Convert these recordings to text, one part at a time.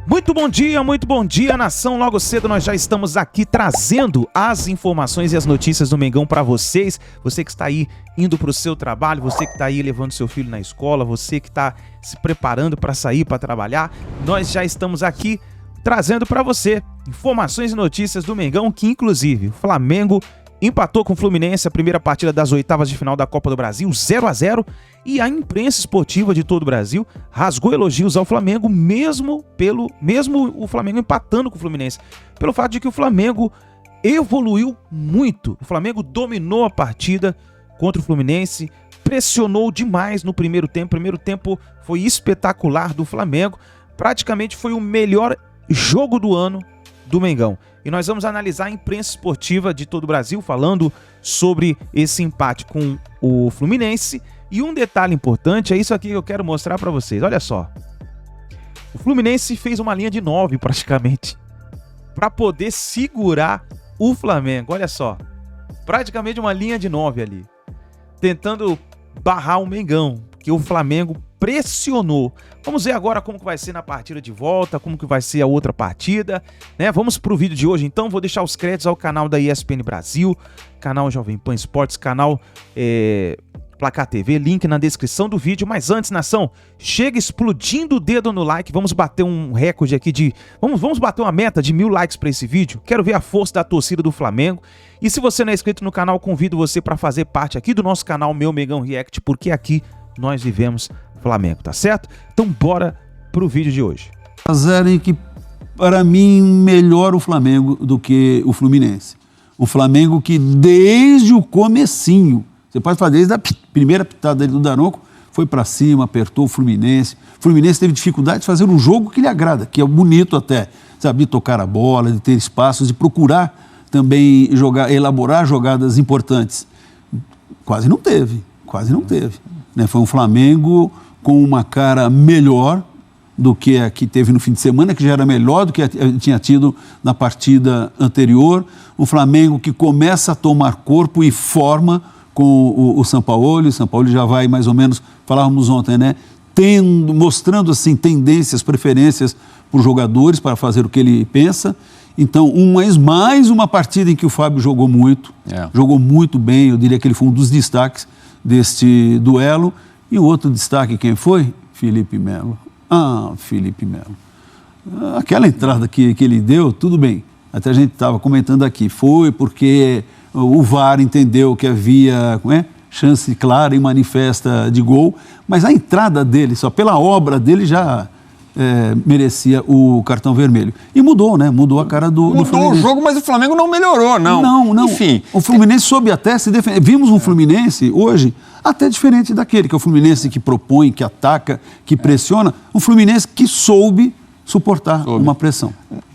Muito bom dia, nação. Logo cedo nós já estamos aqui trazendo as informações e as notícias do Mengão para vocês. Você que está aí indo para o seu trabalho, você que está aí levando seu filho na escola, você que está se preparando para sair para trabalhar, nós já estamos aqui trazendo para você informações e notícias do Mengão, que inclusive o Flamengo empatou com o Fluminense a primeira partida das oitavas de final da Copa do Brasil, 0-0, e a imprensa esportiva de todo o Brasil rasgou elogios ao Flamengo, mesmo o Flamengo empatando com o Fluminense, pelo fato de que o Flamengo evoluiu muito. O Flamengo dominou a partida contra o Fluminense, pressionou demais no primeiro tempo. O primeiro tempo foi espetacular do Flamengo, praticamente foi o melhor jogo do ano do Mengão. E nós vamos analisar a imprensa esportiva de todo o Brasil falando sobre esse empate com o Fluminense. E um detalhe importante é isso aqui que eu quero mostrar para vocês. Olha só. O Fluminense fez uma linha de 9 praticamente para poder segurar o Flamengo. Olha só. Praticamente uma linha de 9 ali. Tentando barrar o Mengão, que o Flamengo pressionou. Vamos ver agora como que vai ser na partida de volta, como que vai ser a outra partida, né? Vamos pro vídeo de hoje então. Vou deixar os créditos ao canal da ESPN Brasil, canal Jovem Pan Esportes, canal Placar TV, link na descrição do vídeo. Mas antes, nação, chega explodindo o dedo no like. Vamos bater um recorde aqui de... Vamos bater uma meta de 1000 likes para esse vídeo. Quero ver a força da torcida do Flamengo. E se você não é inscrito no canal, convido você para fazer parte aqui do nosso canal Meu Mengão React, porque aqui nós vivemos Flamengo, tá certo? Então bora pro vídeo de hoje. Em que, para mim, melhor o Flamengo do que o Fluminense. O Flamengo que desde o comecinho, você pode falar desde a primeira pitada dele do Daronco, foi para cima, apertou o Fluminense. O Fluminense teve dificuldade de fazer um jogo que lhe agrada, que é bonito até, sabe, de tocar a bola, de ter espaços, de procurar também elaborar jogadas importantes. Quase não teve. Né? Foi um Flamengo com uma cara melhor do que a que teve no fim de semana, que já era melhor do que tinha tido na partida anterior. Um Flamengo que começa a tomar corpo e forma com o Sampaoli. O Sampaoli já vai mais ou menos, falávamos ontem, né? Mostrando assim tendências, preferências para os jogadores para fazer o que ele pensa. Então, mais uma partida em que o Fábio jogou muito bem. Eu diria que ele foi um dos destaques deste duelo. E o outro destaque, quem foi? Felipe Melo. Felipe Melo. Aquela entrada que ele deu, tudo bem. Até a gente estava comentando aqui. Foi porque o VAR entendeu que havia chance clara e manifesta de gol. Mas a entrada dele, só pela obra dele, já merecia o cartão vermelho. E mudou, né? Mudou a cara do Fluminense. Mudou o jogo, mas o Flamengo não melhorou, não. Não. Enfim. O Fluminense soube até se defender. Vimos um Fluminense hoje até diferente daquele, que é o Fluminense que propõe, que ataca, que pressiona. Um Fluminense que soube suportar uma pressão.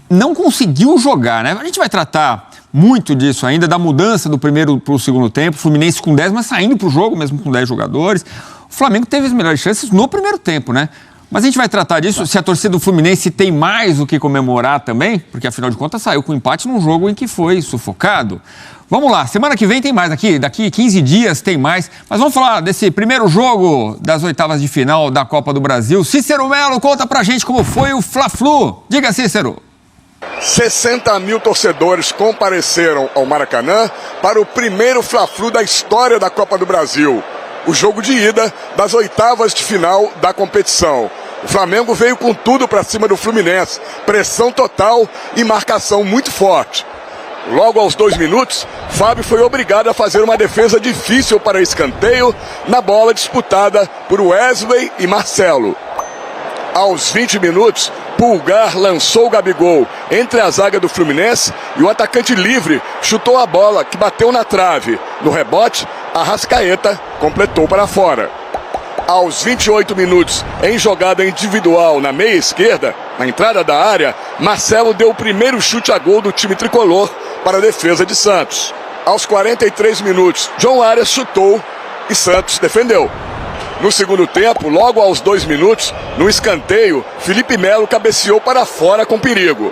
Não conseguiu jogar, né? A gente vai tratar muito disso ainda, da mudança do primeiro para o segundo tempo. O Fluminense com 10, mas saindo para o jogo, mesmo com 10 jogadores. O Flamengo teve as melhores chances no primeiro tempo, né? Mas a gente vai tratar disso, se a torcida do Fluminense tem mais o que comemorar também, porque afinal de contas saiu com empate num jogo em que foi sufocado. Vamos lá, semana que vem tem mais aqui, daqui 15 dias tem mais, mas vamos falar desse primeiro jogo das oitavas de final da Copa do Brasil. Cícero Melo, conta pra gente como foi o Fla-Flu. Diga, Cícero. 60 mil torcedores compareceram ao Maracanã para o primeiro Fla-Flu da história da Copa do Brasil. O jogo de ida das oitavas de final da competição. O Flamengo veio com tudo para cima do Fluminense, pressão total e marcação muito forte. Logo aos 2 minutos, Fábio foi obrigado a fazer uma defesa difícil para escanteio na bola disputada por Wesley e Marcelo. Aos 20 minutos, Pulgar lançou o Gabigol entre a zaga do Fluminense e o atacante livre chutou a bola que bateu na trave. No rebote, Arrascaeta completou para fora. Aos 28 minutos, em jogada individual na meia esquerda, na entrada da área, Marcelo deu o primeiro chute a gol do time tricolor para a defesa de Santos. Aos 43 minutos, João Arias chutou e Santos defendeu. No segundo tempo, logo aos 2 minutos, no escanteio, Felipe Melo cabeceou para fora com perigo.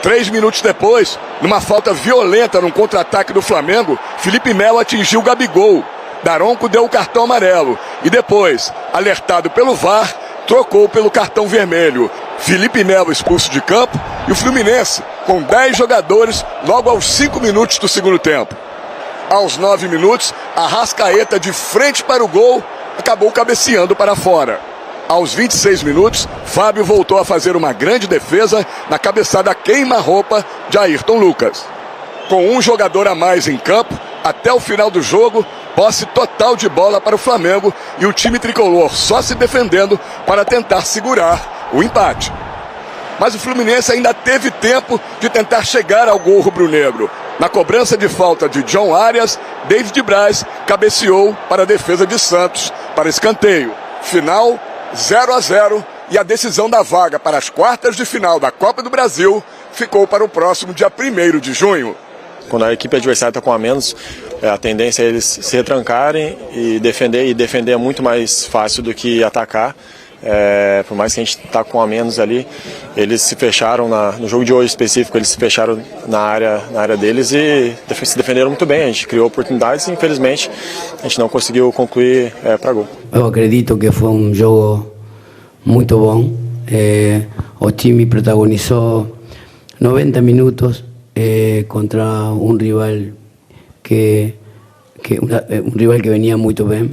3 minutos depois, numa falta violenta num contra-ataque do Flamengo, Felipe Melo atingiu o Gabigol. Daronco deu o cartão amarelo e depois, alertado pelo VAR, trocou pelo cartão vermelho. Felipe Melo expulso de campo e o Fluminense com 10 jogadores logo aos 5 minutos do segundo tempo. Aos 9 minutos, Arrascaeta de frente para o gol acabou cabeceando para fora. Aos 26 minutos, Fábio voltou a fazer uma grande defesa na cabeçada queima-roupa de Ayrton Lucas. Com um jogador a mais em campo, até o final do jogo, posse total de bola para o Flamengo e o time tricolor só se defendendo para tentar segurar o empate. Mas o Fluminense ainda teve tempo de tentar chegar ao gol rubro-negro. Na cobrança de falta de John Arias, David Braz cabeceou para a defesa de Santos para escanteio. Final 0-0 e a decisão da vaga para as quartas de final da Copa do Brasil ficou para o próximo dia 1º de junho. Quando a equipe adversária está com a menos, a tendência é eles se retrancarem e defender é muito mais fácil do que atacar. Por mais que a gente está com a menos ali, eles se fecharam no jogo de hoje específico, eles se fecharam na área deles e se defenderam muito bem. A gente criou oportunidades e infelizmente a gente não conseguiu concluir para gol. Eu acredito que foi um jogo muito bom. O time protagonizou 90 minutos contra um rival que venía muito bem.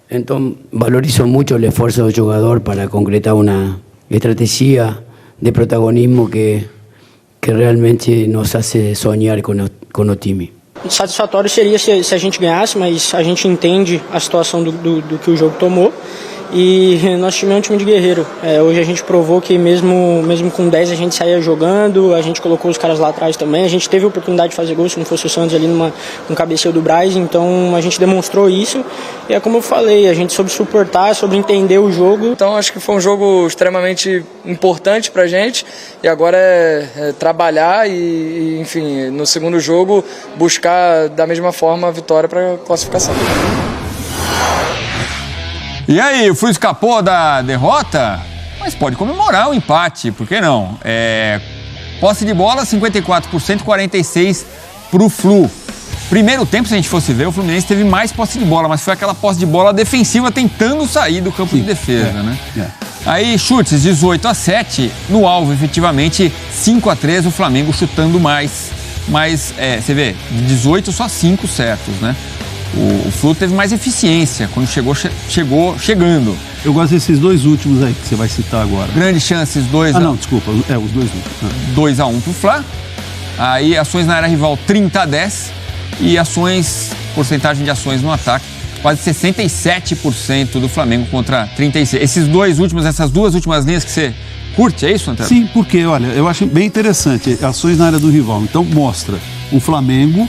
Então, valorizo muito o esforço do jogador para concretar uma estratégia de protagonismo que realmente nos hace sonhar com o time. Satisfatório seria se a gente ganhasse, mas a gente entende a situação do que o jogo tomou. E nosso time é um time de guerreiro. Hoje a gente provou que mesmo com 10 a gente saía jogando, a gente colocou os caras lá atrás também. A gente teve a oportunidade de fazer gol, se não fosse o Santos ali num cabeceio do Braz. Então a gente demonstrou isso. E é como eu falei, a gente soube suportar, soube entender o jogo. Então acho que foi um jogo extremamente importante pra gente. E agora é trabalhar e, enfim, no segundo jogo buscar da mesma forma a vitória para classificação. E aí, o Flu escapou da derrota? Mas pode comemorar o empate, por que não? Posse de bola, 54%, 46% pro Flu. Primeiro tempo, se a gente fosse ver, o Fluminense teve mais posse de bola, mas foi aquela posse de bola defensiva tentando sair do campo de defesa, né? Aí, chutes 18-7, no alvo, efetivamente, 5-3, o Flamengo chutando mais. Mas, você vê, de 18, só 5 certos, né? O Flu teve mais eficiência quando chegou chegando. Eu gosto desses dois últimos aí que você vai citar agora. Grandes chances, 2-1. Não, desculpa, os dois últimos. 2-1 pro Fla. Aí ações na área rival 30-10 e porcentagem de ações no ataque, quase 67% do Flamengo contra 36%. Essas duas últimas linhas que você curte, é isso, Antônio? Sim, porque, olha, eu acho bem interessante ações na área do rival. Então mostra o Flamengo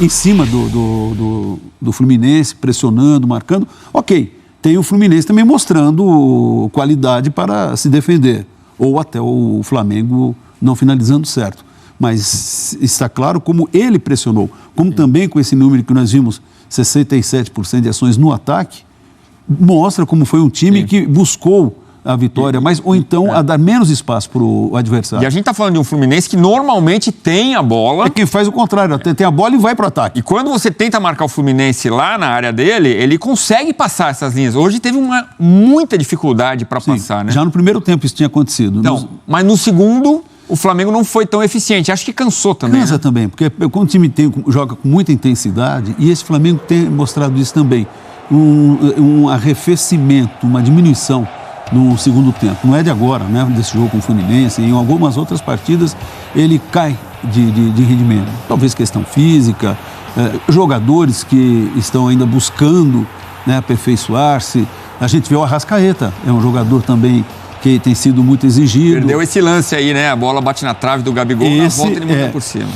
em cima do Fluminense, pressionando, marcando. Ok, tem o Fluminense também mostrando qualidade para se defender. Ou até o Flamengo não finalizando certo. Mas está claro como ele pressionou. Como também com esse número que nós vimos, 67% de ações no ataque, mostra como foi um time que buscou a vitória, ou então a dar menos espaço para o adversário. E a gente está falando de um Fluminense que normalmente tem a bola. É quem faz o contrário, tem a bola e vai para o ataque. E quando você tenta marcar o Fluminense lá na área dele, ele consegue passar essas linhas. Hoje teve muita dificuldade para passar, né? Já no primeiro tempo isso tinha acontecido. Então, mas no segundo, o Flamengo não foi tão eficiente. Acho que cansou também. Cansa também, porque quando o time joga com muita intensidade, e esse Flamengo tem mostrado isso também, um arrefecimento, uma diminuição no segundo tempo. Não é de agora, né? Desse jogo com o Fluminense, em algumas outras partidas ele cai de rendimento. Talvez questão física, jogadores que estão ainda buscando, né, aperfeiçoar-se. A gente vê o Arrascaeta, é um jogador também que tem sido muito exigido. Perdeu esse lance aí, né? A bola bate na trave do Gabigol, na volta ele muda por cima.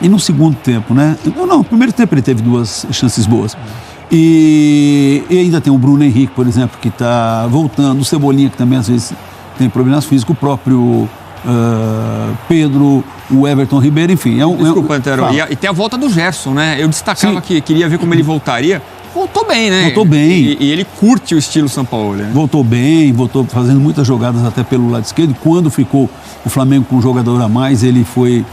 E no segundo tempo, né? Não, no primeiro tempo ele teve 2 chances boas. E ainda tem o Bruno Henrique, por exemplo, que está voltando, o Cebolinha, que também às vezes tem problemas físicos, o próprio Pedro, o Everton Ribeiro, enfim. Desculpa, Antero, e tem a volta do Gerson, né? Eu destacava que queria ver como ele voltaria. Voltou bem, né? Voltou bem. E ele curte o estilo São Paulo, né? Voltou bem, voltou fazendo muitas jogadas até pelo lado esquerdo. E quando ficou o Flamengo com um jogador a mais, ele foi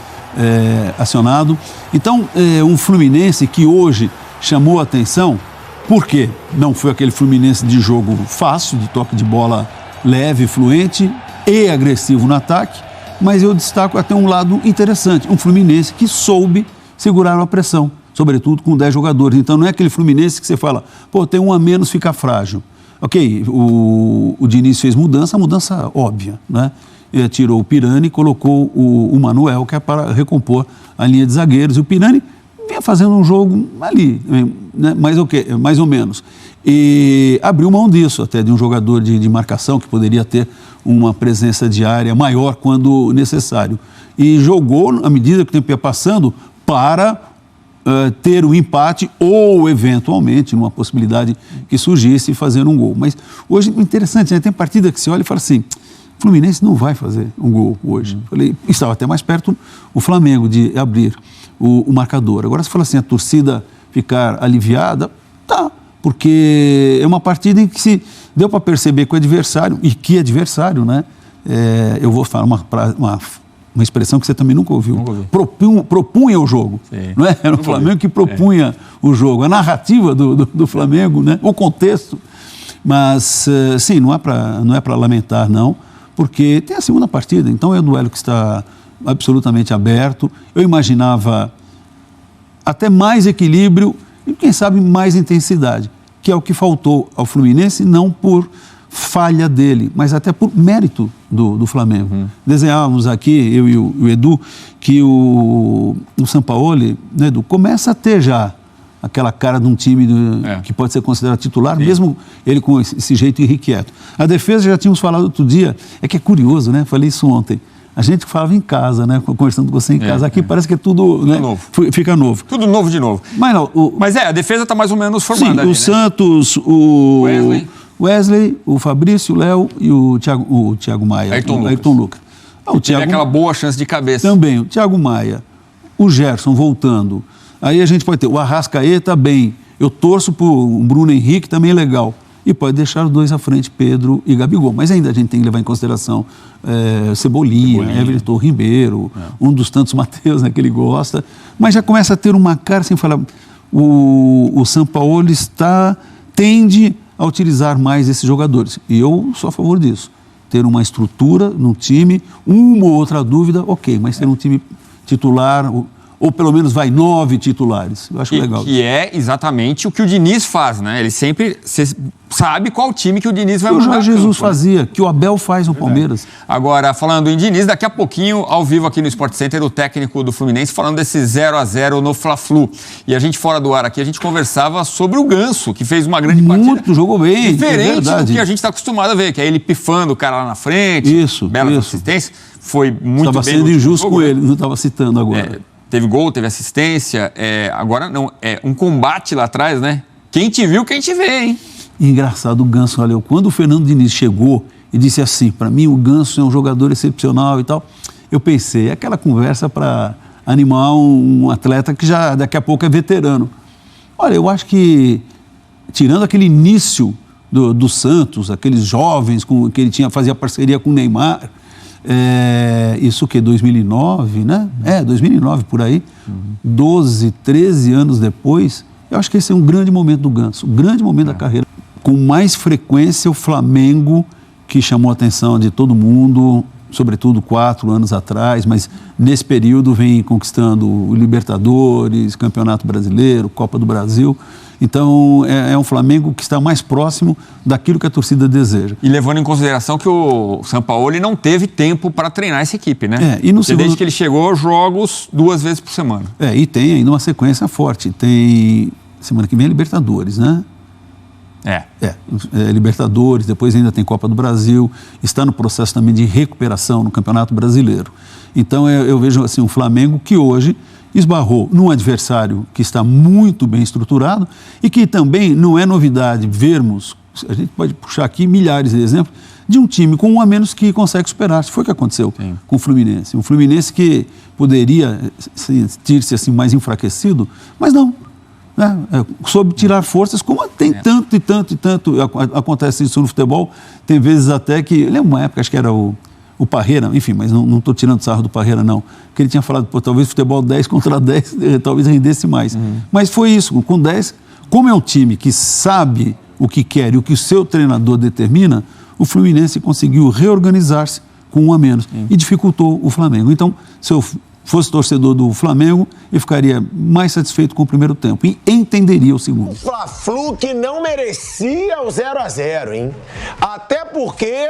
acionado. Então, um Fluminense que hoje chamou a atenção, porque não foi aquele Fluminense de jogo fácil, de toque de bola leve, fluente, e agressivo no ataque, mas eu destaco até um lado interessante, um Fluminense que soube segurar a pressão, sobretudo com 10 jogadores. Então não é aquele Fluminense que você fala, pô, tem um a menos, fica frágil. Ok, o Diniz fez mudança óbvia, né? Ele tirou o Pirani e colocou o Manuel, que é para recompor a linha de zagueiros. E o Pirani vinha fazendo um jogo ali, né? Mais ou menos. E abriu mão disso, até de um jogador de marcação que poderia ter uma presença diária maior quando necessário. E jogou, à medida que o tempo ia passando, para ter o empate ou, eventualmente, numa possibilidade que surgisse, fazer um gol. Mas hoje, interessante, né? Tem partida que você olha e fala assim, o Fluminense não vai fazer um gol hoje. Falei, estava até mais perto o Flamengo de abrir o marcador. Agora, você fala assim, a torcida ficar aliviada, tá, porque é uma partida em que se deu para perceber que o adversário, e que adversário, né? Eu vou falar uma expressão que você também nunca ouviu. Propunha o jogo. Sim. Não é? Era o Flamengo que propunha o jogo. A narrativa do Flamengo, né? O contexto. Mas, sim, não é para lamentar, não, porque tem a segunda partida. Então é um duelo que está absolutamente aberto. Eu imaginava até mais equilíbrio e, quem sabe, mais intensidade, que é o que faltou ao Fluminense, não por falha dele, mas até por mérito do Flamengo. Desenhávamos aqui, eu e o Edu, que o Sampaoli, né, Edu, começa a ter já aquela cara de um time que pode ser considerado titular, sim, mesmo ele com esse jeito irrequieto. A defesa, já tínhamos falado outro dia, é que é curioso, né? Falei isso ontem. A gente falava em casa, né? Conversando com você em casa. Aqui parece que é tudo, né? Novo. Fica novo. Tudo novo de novo. Mas não. Mas a defesa está mais ou menos formada. Sim, ali, o né? Santos, o Wesley, o Fabrício, o Léo e o Thiago Maia. Ayrton Lucas. O Thiago, aquela boa chance de cabeça. Também, o Thiago Maia, o Gerson voltando. Aí a gente pode ter o Arrascaeta bem. Eu torço para o Bruno Henrique, também legal. E pode deixar os dois à frente, Pedro e Gabigol. Mas ainda a gente tem que levar em consideração Cebolinha, Everton Ribeiro, um dos tantos Mateus, né, que ele gosta. Mas já começa a ter uma cara, assim, falar, o Sampaoli tende a utilizar mais esses jogadores. E eu sou a favor disso. Ter uma estrutura no time, uma ou outra dúvida, ok, mas ter um time titular, ou pelo menos 9 titulares. Eu acho legal. Que é exatamente o que o Diniz faz, né? Ele sempre sabe qual time que o Diniz vai mandar. O Jorge Jesus fazia, que o Abel faz no Palmeiras. Agora, falando em Diniz, daqui a pouquinho, ao vivo aqui no Sport Center, o técnico do Fluminense, falando desse 0-0 no Fla-Flu. E a gente, fora do ar aqui, a gente conversava sobre o Ganso, que fez uma grande partida. Jogou bem. Diferente do que a gente está acostumado a ver, que é ele pifando o cara lá na frente. Bela assistência. Foi muito estava bem. Estava sendo injusto com ele, não estava citando agora. Teve gol, teve assistência, agora não, é um combate lá atrás, né? Quem te viu, quem te vê, hein? Engraçado, o Ganso, olha, quando o Fernando Diniz chegou e disse assim, para mim o Ganso é um jogador excepcional e tal, eu pensei, é aquela conversa para animar um atleta que já daqui a pouco é veterano. Olha, eu acho que, tirando aquele início do Santos, aqueles jovens que ele fazia parceria com o Neymar, isso que 2009, né? 2009 por aí, 12, 13 anos depois, eu acho que esse é um grande momento do Ganso, um grande momento da carreira. Com mais frequência o Flamengo, que chamou a atenção de todo mundo, sobretudo 4 anos atrás, mas nesse período vem conquistando o Libertadores, Campeonato Brasileiro, Copa do Brasil. Então, é um Flamengo que está mais próximo daquilo que a torcida deseja. E levando em consideração que o Sampaoli não teve tempo para treinar essa equipe, né? Desde que ele chegou, jogos 2 vezes por semana. E tem ainda uma sequência forte. Tem, semana que vem, Libertadores, né? Libertadores, depois ainda tem Copa do Brasil, está no processo também de recuperação no Campeonato Brasileiro. Então, eu vejo assim, um Flamengo que hoje esbarrou num adversário que está muito bem estruturado e que também não é novidade vermos, a gente pode puxar aqui milhares de exemplos, de um time com um a menos que consegue superar. Foi o que aconteceu com o Fluminense. Um Fluminense que poderia sentir-se assim, mais enfraquecido, mas não. Soube tirar forças, como tem tanto e tanto acontece isso no futebol. Tem vezes até que, lembro uma época, acho que era o Parreira, enfim, mas não estou tirando sarro do Parreira, não. Que ele tinha falado, talvez futebol 10 contra 10, talvez rendesse mais. Mas foi isso, com 10, como é um time que sabe o que quer e o que o seu treinador determina, o Fluminense conseguiu reorganizar-se com um a menos. E dificultou o Flamengo. Então, se eu fosse torcedor do Flamengo, eu ficaria mais satisfeito com o primeiro tempo e entenderia o segundo. O Fla-Flu que não merecia o 0-0, hein? Até porque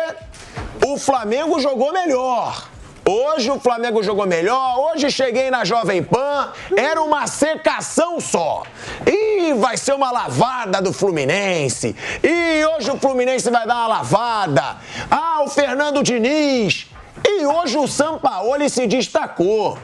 o Flamengo jogou melhor. Hoje o Flamengo jogou melhor, hoje cheguei na Jovem Pan, era uma secação só. E vai ser uma lavada do Fluminense. E hoje o Fluminense vai dar uma lavada. Ah, o Fernando Diniz. E hoje o Sampaoli se destacou.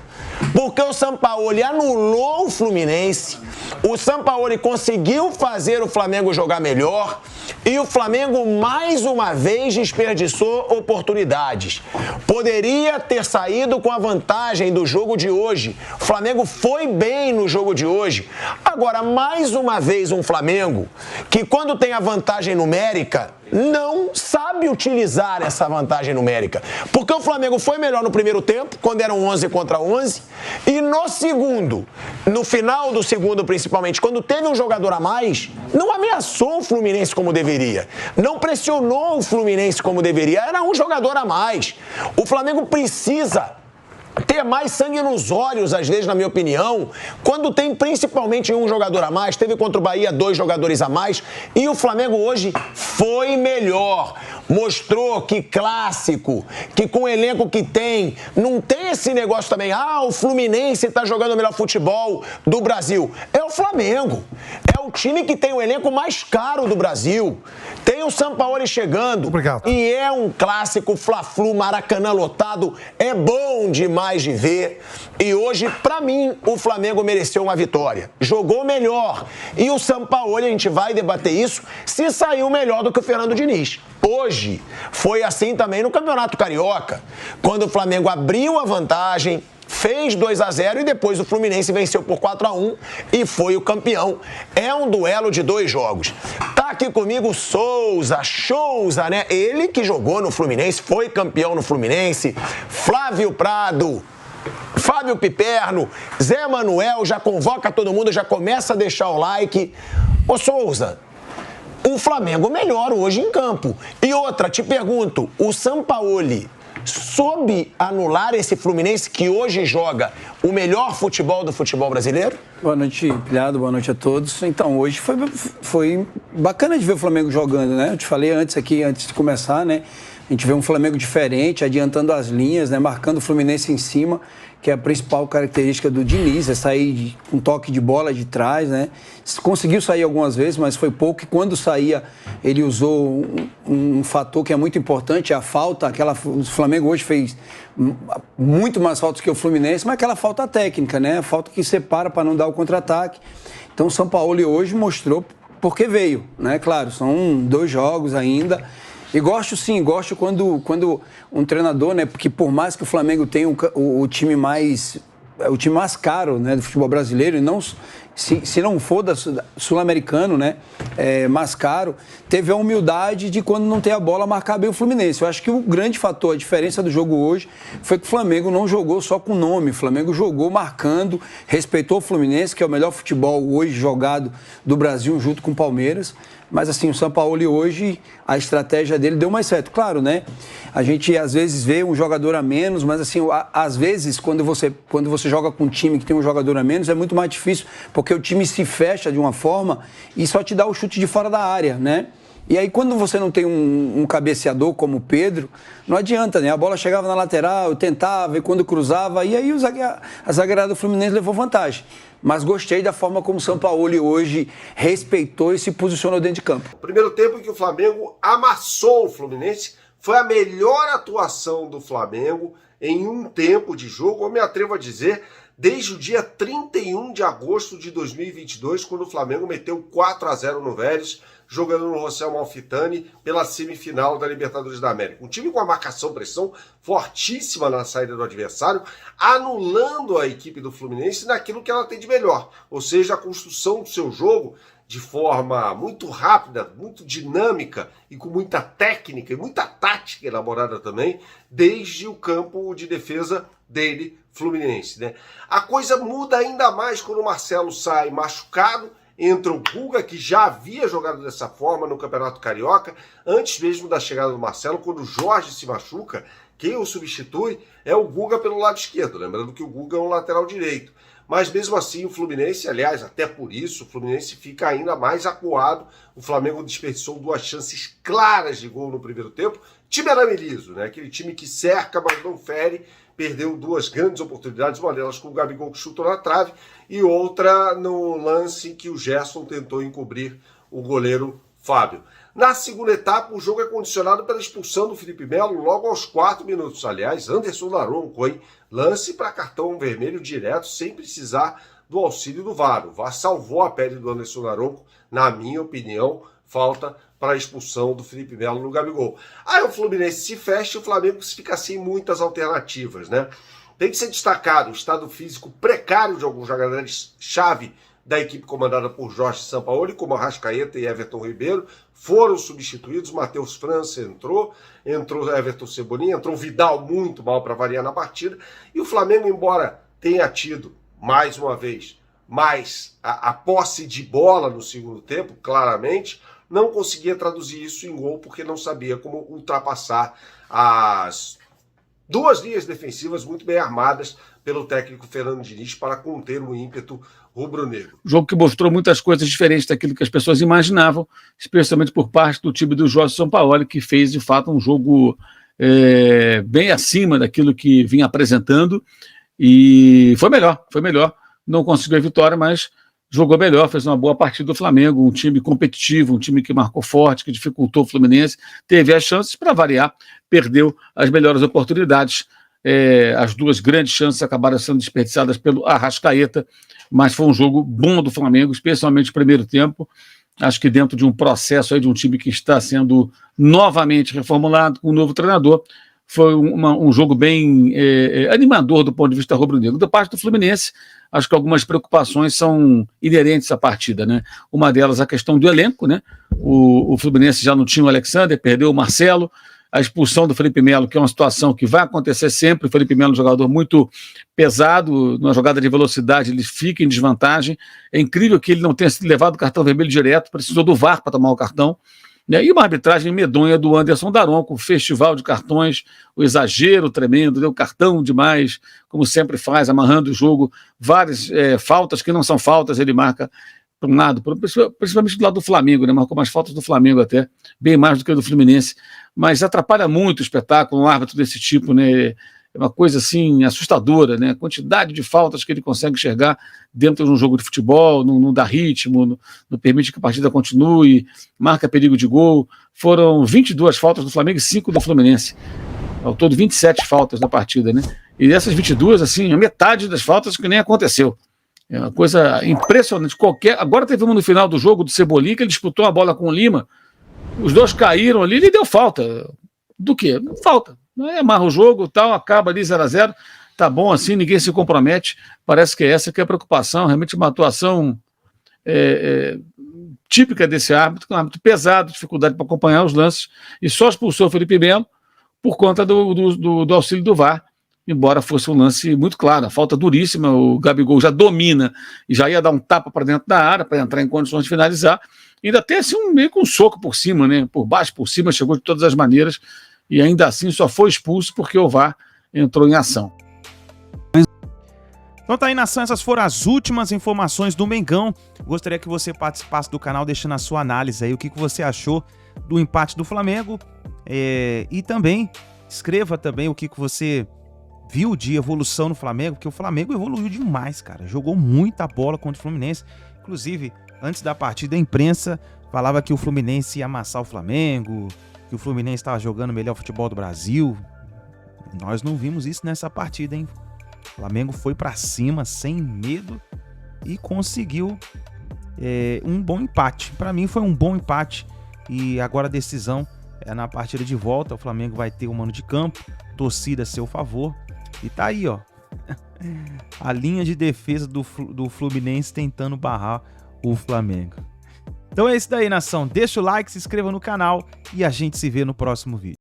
Porque o Sampaoli anulou o Fluminense, o Sampaoli conseguiu fazer o Flamengo jogar melhor e o Flamengo mais uma vez desperdiçou oportunidades. Poderia ter saído com a vantagem do jogo de hoje. O Flamengo foi bem no jogo de hoje. Agora, mais uma vez um Flamengo que quando tem a vantagem numérica, não sabe utilizar essa vantagem numérica. Porque o Flamengo foi melhor no primeiro tempo, quando eram 11 contra 11, e no segundo, no final do segundo principalmente, quando teve um jogador a mais, não ameaçou o Fluminense como deveria, não pressionou o Fluminense como deveria, era um jogador a mais. O Flamengo precisa ter mais sangue nos olhos, às vezes, na minha opinião, quando tem principalmente um jogador a mais, teve contra o Bahia 2 jogadores a mais, e o Flamengo hoje foi melhor. Mostrou que clássico, que com o elenco que tem, não tem esse negócio também, o Fluminense está jogando o melhor futebol do Brasil. É o Flamengo, é o time que tem o elenco mais caro do Brasil. Tem o Sampaoli chegando. Obrigado. E é um clássico, Fla-Flu, Maracanã lotado, é bom demais de ver. E hoje, pra mim, o Flamengo mereceu uma vitória. Jogou melhor. E o Sampaoli, a gente vai debater isso, se saiu melhor do que o Fernando Diniz. Hoje, foi assim também no Campeonato Carioca, quando o Flamengo abriu a vantagem, fez 2-0 e depois o Fluminense venceu por 4-1 e foi o campeão. É um duelo de 2 jogos. Tá aqui comigo Souza, né? Ele que jogou no Fluminense, foi campeão no Fluminense. Flávio Prado, Fábio Piperno, Zé Manuel, já convoca todo mundo, já começa a deixar o like. Ô Souza, o Flamengo melhor hoje em campo. E outra, te pergunto, o Sampaoli soube anular esse Fluminense que hoje joga o melhor futebol do futebol brasileiro? Boa noite, Pilhado, boa noite a todos. Então, hoje foi bacana de ver o Flamengo jogando, né? Eu te falei antes de começar, né? A gente vê um Flamengo diferente, adiantando as linhas, né? Marcando o Fluminense em cima, que é a principal característica do Diniz, é sair com toque de bola de trás, né? Conseguiu sair algumas vezes, mas foi pouco, e quando saía, ele usou um fator que é muito importante, a falta, o Flamengo hoje fez muito mais faltas que o Fluminense, mas aquela falta técnica, né? A falta que separa para não dar o contra-ataque. Então o Sampaoli hoje mostrou porque veio, né? Claro, são 2 jogos ainda. E gosto quando um treinador, né, porque por mais que o Flamengo tenha o time mais caro, né, do futebol brasileiro, e não, se não for sul-americano, né, mais caro, teve a humildade de, quando não tem a bola, marcar bem o Fluminense. Eu acho que o grande fator, a diferença do jogo hoje, foi que o Flamengo não jogou só com nome, o Flamengo jogou marcando, respeitou o Fluminense, que é o melhor futebol hoje jogado do Brasil, junto com o Palmeiras. Mas assim, o Sampaoli hoje, a estratégia dele deu mais certo. Claro, né? A gente às vezes vê um jogador a menos, mas assim, às vezes, quando você joga com um time que tem um jogador a menos, é muito mais difícil, porque o time se fecha de uma forma e só te dá o chute de fora da área, né? E aí, quando você não tem um cabeceador como o Pedro, não adianta, né? A bola chegava na lateral, eu tentava, e quando cruzava, e aí a zagueirada do Fluminense levou vantagem. Mas gostei da forma como o Sampaoli hoje respeitou e se posicionou dentro de campo. O primeiro tempo em que o Flamengo amassou o Fluminense foi a melhor atuação do Flamengo em um tempo de jogo, eu me atrevo a dizer, desde o dia 31 de agosto de 2022, quando o Flamengo meteu 4-0 no Vélez, jogando no José Amalfitani pela semifinal da Libertadores da América. Um time com uma marcação-pressão fortíssima na saída do adversário, anulando a equipe do Fluminense naquilo que ela tem de melhor, ou seja, a construção do seu jogo de forma muito rápida, muito dinâmica e com muita técnica e muita tática elaborada também, desde o campo de defesa dele, Fluminense, né? A coisa muda ainda mais quando o Marcelo sai machucado, entra o Guga, que já havia jogado dessa forma no Campeonato Carioca, antes mesmo da chegada do Marcelo, quando o Jorge se machuca, Quem o substitui é o Guga pelo lado esquerdo, lembrando que o Guga é um lateral direito. Mas mesmo assim o Fluminense, aliás, até por isso, o Fluminense fica ainda mais acuado. O Flamengo desperdiçou 2 chances claras de gol no primeiro tempo. Time arame liso, né? Aquele time que cerca, mas não fere. Perdeu 2 grandes oportunidades, uma delas com o Gabigol que chutou na trave e outra no lance que o Gerson tentou encobrir o goleiro Fábio. Na segunda etapa, o jogo é condicionado pela expulsão do Felipe Melo logo aos 4 minutos. Aliás, Anderson Daronco, hein? Lance para cartão vermelho direto, sem precisar do auxílio do VAR. O VAR salvou a pele do Anderson Daronco, na minha opinião, falta para a expulsão do Felipe Melo no Gabigol. Aí o Fluminense se fecha e o Flamengo fica sem muitas alternativas, né? Tem que ser destacado o estado físico precário de alguns jogadores-chave da equipe comandada por Jorge Sampaoli, como Arrascaeta e Everton Ribeiro, foram substituídos. Matheus França entrou Everton Cebolinha, entrou Vidal muito mal para variar na partida, e o Flamengo, embora tenha tido, mais uma vez, mais a posse de bola no segundo tempo, claramente, não conseguia traduzir isso em gol porque não sabia como ultrapassar as 2 linhas defensivas muito bem armadas pelo técnico Fernando Diniz para conter o ímpeto rubro-negro. Jogo que mostrou muitas coisas diferentes daquilo que as pessoas imaginavam, especialmente por parte do time do Jorge Sampaoli, que fez de fato um jogo bem acima daquilo que vinha apresentando, e foi melhor. Não conseguiu a vitória, mas jogou melhor, fez uma boa partida do Flamengo, um time competitivo, um time que marcou forte, que dificultou o Fluminense, teve as chances, para variar, perdeu as melhores oportunidades. As 2 grandes chances acabaram sendo desperdiçadas pelo Arrascaeta, mas foi um jogo bom do Flamengo, especialmente no primeiro tempo. Acho que dentro de um processo aí de um time que está sendo novamente reformulado com um novo treinador, foi um jogo bem animador do ponto de vista rubro-negro. Da parte do Fluminense, acho que algumas preocupações são inerentes à partida, né? Uma delas a questão do elenco, né? O Fluminense já não tinha o Alexander, perdeu o Marcelo, a expulsão do Felipe Melo, que é uma situação que vai acontecer sempre. O Felipe Melo é um jogador muito pesado, numa jogada de velocidade ele fica em desvantagem. É incrível que ele não tenha sido levado o cartão vermelho direto, precisou do VAR para tomar o cartão. E uma arbitragem medonha do Anderson Daronco, o festival de cartões, o exagero tremendo, deu cartão demais, como sempre faz, amarrando o jogo, várias faltas que não são faltas, ele marca para um lado, principalmente do lado do Flamengo, né? Marcou mais faltas do Flamengo até, bem mais do que do Fluminense, mas atrapalha muito o espetáculo, um árbitro desse tipo, né? É uma coisa assim assustadora, né? A quantidade de faltas que ele consegue enxergar dentro de um jogo de futebol, não dá ritmo, não permite que a partida continue, marca perigo de gol. Foram 22 faltas do Flamengo e 5 do Fluminense. Ao todo 27 faltas na partida, né? E dessas 22, assim, a metade das faltas que nem aconteceu. É uma coisa impressionante. Agora teve uma no final do jogo do Cebolinha, que ele disputou a bola com o Lima, os 2 caíram ali e ele deu falta. Do quê? Falta. Amarra o jogo, tal, acaba ali 0-0, tá bom assim, ninguém se compromete. Parece que é essa que é a preocupação, realmente uma atuação típica desse árbitro, um árbitro pesado, dificuldade para acompanhar os lances, e só expulsou o Felipe Melo por conta do auxílio do VAR, embora fosse um lance muito claro, a falta duríssima, o Gabigol já domina e já ia dar um tapa para dentro da área para entrar em condições de finalizar, ainda tem assim meio com um soco por cima, né? Por baixo, por cima, chegou de todas as maneiras, e ainda assim só foi expulso porque o VAR entrou em ação. Então tá aí, nação, essas foram as últimas informações do Mengão. Gostaria que você participasse do canal deixando a sua análise aí, o que você achou do empate do Flamengo, e também escreva também o que você viu de evolução no Flamengo, porque o Flamengo evoluiu demais, cara, jogou muita bola contra o Fluminense. Inclusive, antes da partida a imprensa falava que o Fluminense ia amassar o Flamengo, que o Fluminense estava jogando o melhor futebol do Brasil. Nós não vimos isso nessa partida, hein? O Flamengo foi para cima, sem medo, e conseguiu um bom empate. Para mim foi um bom empate, e agora a decisão é na partida de volta. O Flamengo vai ter um mano de campo, torcida a seu favor, e tá aí, ó, a linha de defesa do Fluminense tentando barrar o Flamengo. Então é isso daí, nação. Deixa o like, se inscreva no canal e a gente se vê no próximo vídeo.